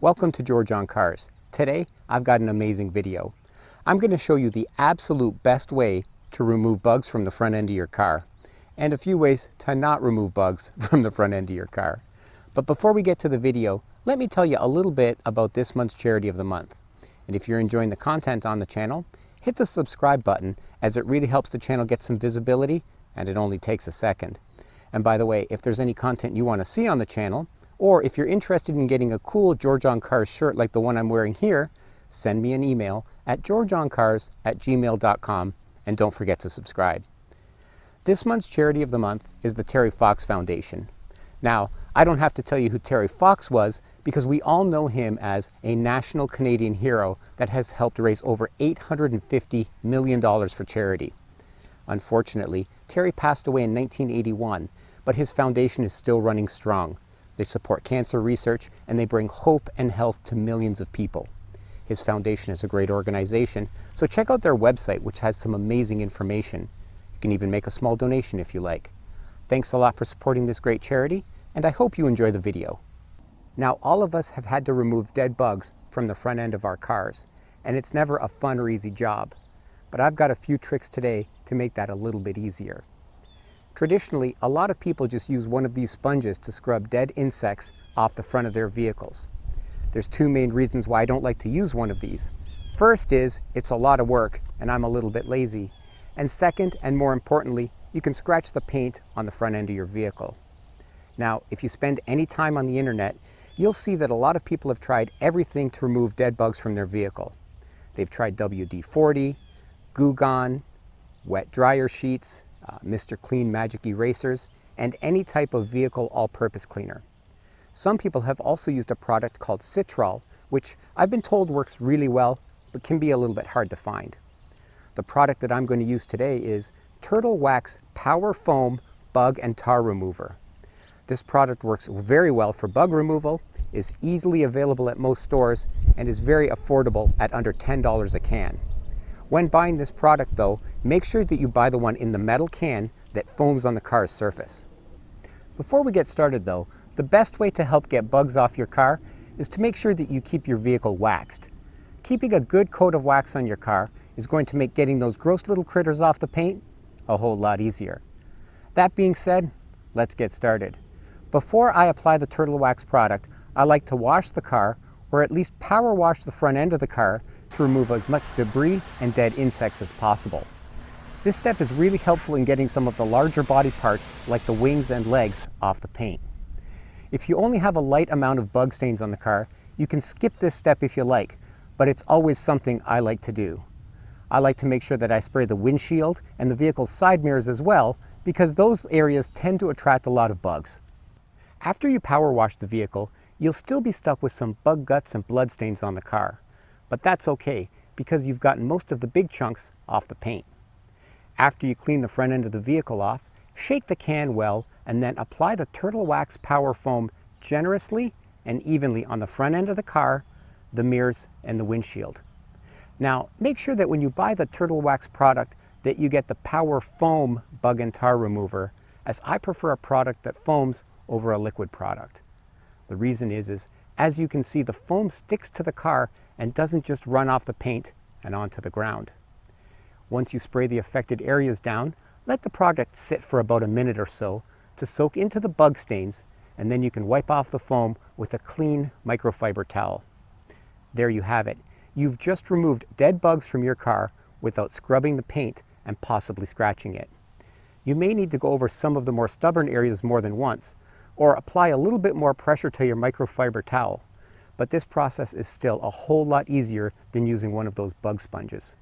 Welcome to George on Cars. Today, I've got an amazing video. I'm going to show you the absolute best way to remove bugs from the front end of your car, and a few ways to not remove bugs from the front end of your car. But before we get to the video, let me tell you a little bit about this month's charity of the month. And if you're enjoying the content on the channel, hit the subscribe button, as it really helps the channel get some visibility, and it only takes a second. And by the way, if there's any content you want to see on the channel, or if you're interested in getting a cool George on Cars shirt like the one I'm wearing here, send me an email at georgeoncars@gmail.com, and don't forget to subscribe. This month's charity of the month is the Terry Fox Foundation. Now, I don't have to tell you who Terry Fox was, because we all know him as a national Canadian hero that has helped raise over $850 million for charity. Unfortunately, Terry passed away in 1981, but his foundation is still running strong. They support cancer research, and they bring hope and health to millions of people. His foundation is a great organization, so check out their website, which has some amazing information. You can even make a small donation if you like. Thanks a lot for supporting this great charity, and I hope you enjoy the video. Now, all of us have had to remove dead bugs from the front end of our cars, and it's never a fun or easy job. But I've got a few tricks today to make that a little bit easier. Traditionally, a lot of people just use one of these sponges to scrub dead insects off the front of their vehicles. There's two main reasons why I don't like to use one of these. First is, it's a lot of work and I'm a little bit lazy. And second, and more importantly, you can scratch the paint on the front end of your vehicle. Now, if you spend any time on the internet, you'll see that a lot of people have tried everything to remove dead bugs from their vehicle. They've tried WD-40, Goo Gone, wet dryer sheets, Mr. Clean Magic Erasers, and any type of vehicle all-purpose cleaner. Some people have also used a product called Citrol, which I've been told works really well, but can be a little bit hard to find. The product that I'm going to use today is Turtle Wax Power Foam Bug and Tar Remover. This product works very well for bug removal, is easily available at most stores, and is very affordable at under $10 a can. When buying this product though, make sure that you buy the one in the metal can that foams on the car's surface. Before we get started though, the best way to help get bugs off your car is to make sure that you keep your vehicle waxed. Keeping a good coat of wax on your car is going to make getting those gross little critters off the paint a whole lot easier. That being said, let's get started. Before I apply the Turtle Wax product, I like to wash the car, or at least power wash the front end of the car, to remove as much debris and dead insects as possible. This step is really helpful in getting some of the larger body parts, like the wings and legs, off the paint. If you only have a light amount of bug stains on the car, you can skip this step if you like, but it's always something I like to do. I like to make sure that I spray the windshield and the vehicle's side mirrors as well, because those areas tend to attract a lot of bugs. After you power wash the vehicle, you'll still be stuck with some bug guts and blood stains on the car. But that's okay, because you've gotten most of the big chunks off the paint. After you clean the front end of the vehicle off, shake the can well, and then apply the Turtle Wax Power Foam generously and evenly on the front end of the car, the mirrors, and the windshield. Now, make sure that when you buy the Turtle Wax product that you get the Power Foam Bug and Tar Remover, as I prefer a product that foams over a liquid product. The reason is as you can see, the foam sticks to the car and doesn't just run off the paint and onto the ground. Once you spray the affected areas down, let the product sit for about a minute or so to soak into the bug stains, and then you can wipe off the foam with a clean microfiber towel. There you have it. You've just removed dead bugs from your car without scrubbing the paint and possibly scratching it. You may need to go over some of the more stubborn areas more than once, or apply a little bit more pressure to your microfiber towel. But this process is still a whole lot easier than using one of those bug sponges.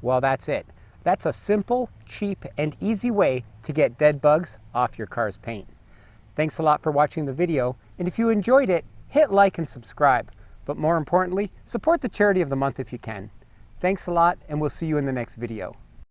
Well, that's it. That's a simple, cheap, and easy way to get dead bugs off your car's paint. Thanks a lot for watching the video, and if you enjoyed it, hit like and subscribe. But more importantly, support the charity of the month if you can. Thanks a lot, and we'll see you in the next video.